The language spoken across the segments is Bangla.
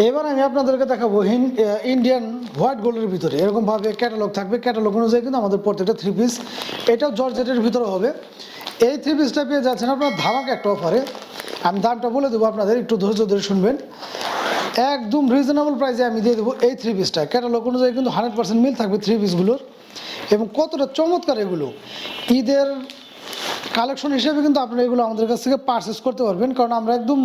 এবার আমি আপনাদেরকে দেখাবো ইন্ডিয়ান হোয়াইট গোল্ডের ভিতরে এরকমভাবে ক্যাটালগ থাকবে। ক্যাটালগ অনুযায়ী কিন্তু আমাদের প্রত্যেকটা থ্রি পিস, এটাও জর্জেটের ভিতরে হবে। এই থ্রি পিসটা পেয়ে যাচ্ছেন আপনার ধামাকা একটা অফারে। আমি দামটা বলে দেবো আপনাদের, একটু ধৈর্য ধরে শুনবেন। একদম রিজনেবল প্রাইসে আমি দিয়ে দেবো এই থ্রি পিসটা। ক্যাটালগ অনুযায়ী কিন্তু 100% মিল থাকবে থ্রি পিসগুলোর, এবং কতটা চমৎকার এগুলো। ঈদের কালেকশন হিসেবে কিন্তু আপনারা এগুলো আমাদের কাছ থেকে পারচেস করতে পারবেন, কারণ আমরা একদম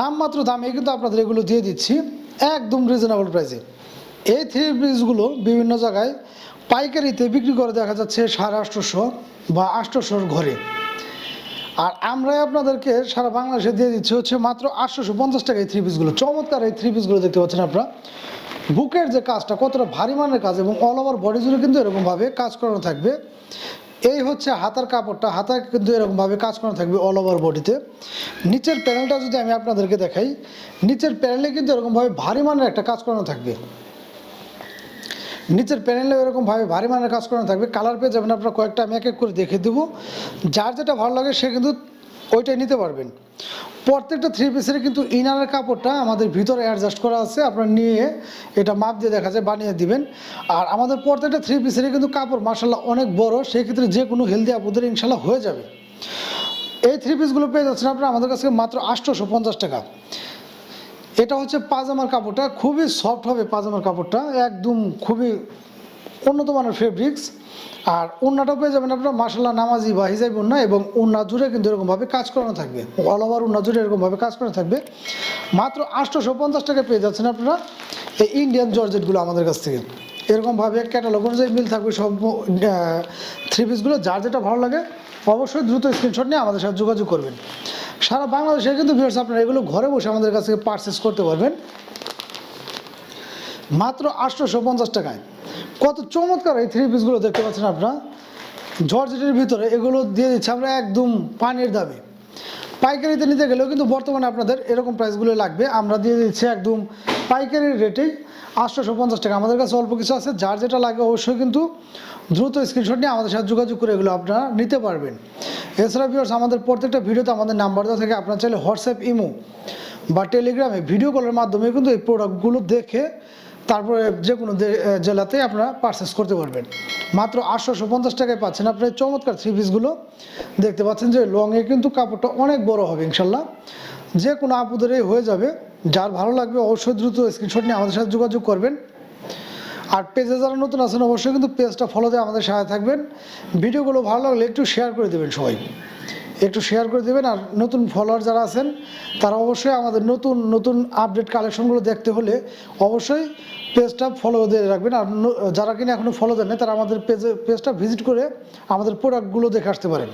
নামমাত্র দামে কিন্তু আপনাদের এগুলো দিয়ে দিচ্ছি একদম রিজনেবল প্রাইসে। এই থ্রি পিসগুলো বিভিন্ন জায়গায় পাইকারিতে বিক্রি করে দেখা যাচ্ছে 850 বা 800 ঘরে, আর আমরা আপনাদেরকে সারা বাংলাদেশে দিয়ে দিচ্ছি হচ্ছে মাত্র 850 টাকা এই থ্রি পিসগুলো। চমৎকার এই থ্রি পিসগুলো দেখতে পাচ্ছেন আপনারা। বুকের যে কাজটা কতটা ভারী মানের কাজ, এবং অল ওভার বডি জুড়ে কিন্তু এরকমভাবে কাজ করানো থাকবে। এই হচ্ছে হাতার কাপড়টা, হাতা কিন্তু এরকমভাবে কাজ করানো থাকবে অল ওভার বডিতে। নিচের প্যানেলটা যদি আমি আপনাদেরকে দেখাই, নিচের প্যানেলে কিন্তু এরকমভাবে ভারী মানের একটা কাজ করানো থাকবে। নিচের প্যানেলে এরকমভাবে ভারী মানের কাজ করানো থাকবে। কালার পেয়ে যাবেন আপনারা কয়েকটা, আমি এক এক করে দেখে দেবো। যার যেটা ভালো লাগে সে কিন্তু ওইটাই নিতে পারবেন। প্রত্যেকটা থ্রি পিসের কিন্তু ইনারের কাপড়টা আমাদের ভিতরে অ্যাডজাস্ট করা আছে, আপনারা নিয়ে এটা মাপ দিয়ে দেখা যায় বানিয়ে দিবেন। আর আমাদের প্রত্যেকটা থ্রি পিসেরই কিন্তু কাপড় মার্শাল্লাহ অনেক বড়, সেই ক্ষেত্রে যে কোনো হেলদি আপুদের ইনশাল্লাহ হয়ে যাবে। এই থ্রি পিসগুলো পেয়ে যাচ্ছেন আপনারা আমাদের কাছে মাত্র 850 টাকা। এটা হচ্ছে পাজামার কাপড়টা, খুবই সফট হবে পাজামার কাপড়টা, একদম খুবই উন্নত মানের ফেব্রিক্স। আর ওড়নাটাও পেয়ে যাবেন আপনারা মাশাআল্লাহ নামাজি বা হিজাবি ওড়না, এবং ওড়না জুড়ে কিন্তু এরকমভাবে কাজ করানো থাকবে, অল ওভার ওড়না জুড়ে এরকমভাবে কাজ করানো থাকবে। মাত্র 850 টাকা পেয়ে যাচ্ছেন আপনারা এই ইন্ডিয়ান জর্জেটগুলো আমাদের কাছ থেকে। এরকমভাবে ক্যাটালগ অনুযায়ী মিল থাকবে সব থ্রি পিসগুলো। যার যেটা ভালো লাগে অবশ্যই দ্রুত স্ক্রিনশট নিয়ে আমাদের সাথে যোগাযোগ করবেন। সারা বাংলাদেশে কিন্তু ভিউয়ার্স আপনারা এগুলো ঘরে বসে আমাদের কাছ থেকে পারচেস করতে পারবেন মাত্র 850 টাকায়। কত চমৎকার এই থ্রি পিসগুলো দেখতে পাচ্ছেন আপনারা জর্জেটের ভিতরে, এগুলো দিয়ে দিচ্ছি আমরা একদম পানির দামে। পাইকারিতে নিতে গেলেও কিন্তু বর্তমানে আপনাদের এরকম প্রাইসগুলো লাগবে, আমরা দিয়ে দিচ্ছি একদম পাইকারির রেটেই 850 টাকা। আমাদের কাছে অল্প কিছু আছে, যার যেটা লাগে অবশ্যই কিন্তু দ্রুত স্ক্রিনশট নিয়ে আমাদের সাথে যোগাযোগ করে এগুলো আপনারা নিতে পারবেন। এছাড়া ভিউয়ার্স আমাদের প্রত্যেকটা ভিডিওতে আমাদের নাম্বার দেওয়া থাকে, আপনারা চাইলে হোয়াটসঅ্যাপ, ইমো বা টেলিগ্রামে ভিডিও কলের মাধ্যমে কিন্তু এই প্রোডাক্টগুলো দেখে তারপরে যে কোনো জেলাতে আপনারা পারচেস করতে পারবেন। মাত্র 850 টাকায় পাচ্ছেন আপনার এই চমৎকার থ্রি পিসগুলো। দেখতে পাচ্ছেন যে লংয়ে কিন্তু কাপড়টা অনেক বড় হবে ইনশাল্লাহ, যে কোনো আপুদেরই হয়ে যাবে। যার ভালো লাগবে অবশ্যই দ্রুত স্ক্রিনশট নিয়ে আমাদের সাথে যোগাযোগ করবেন। আর পেজে যারা নতুন আছেন অবশ্যই কিন্তু পেজটা ফলো দিয়ে আমাদের সাথে থাকবেন। ভিডিওগুলো ভালো লাগলে একটু শেয়ার করে দেবেন, সবাই একটু শেয়ার করে দেবেন। আর নতুন ফলোয়ার যারা আছেন তারা অবশ্যই আমাদের নতুন নতুন আপডেট কালেকশনগুলো দেখতে হলে অবশ্যই পেজটা ফলো দিয়ে রাখবেন। আর যারা কিনা এখনও ফলো দেন না তারা আমাদের পেজটা ভিজিট করে আমাদের প্রোডাক্টগুলো দেখে আসতে পারেন।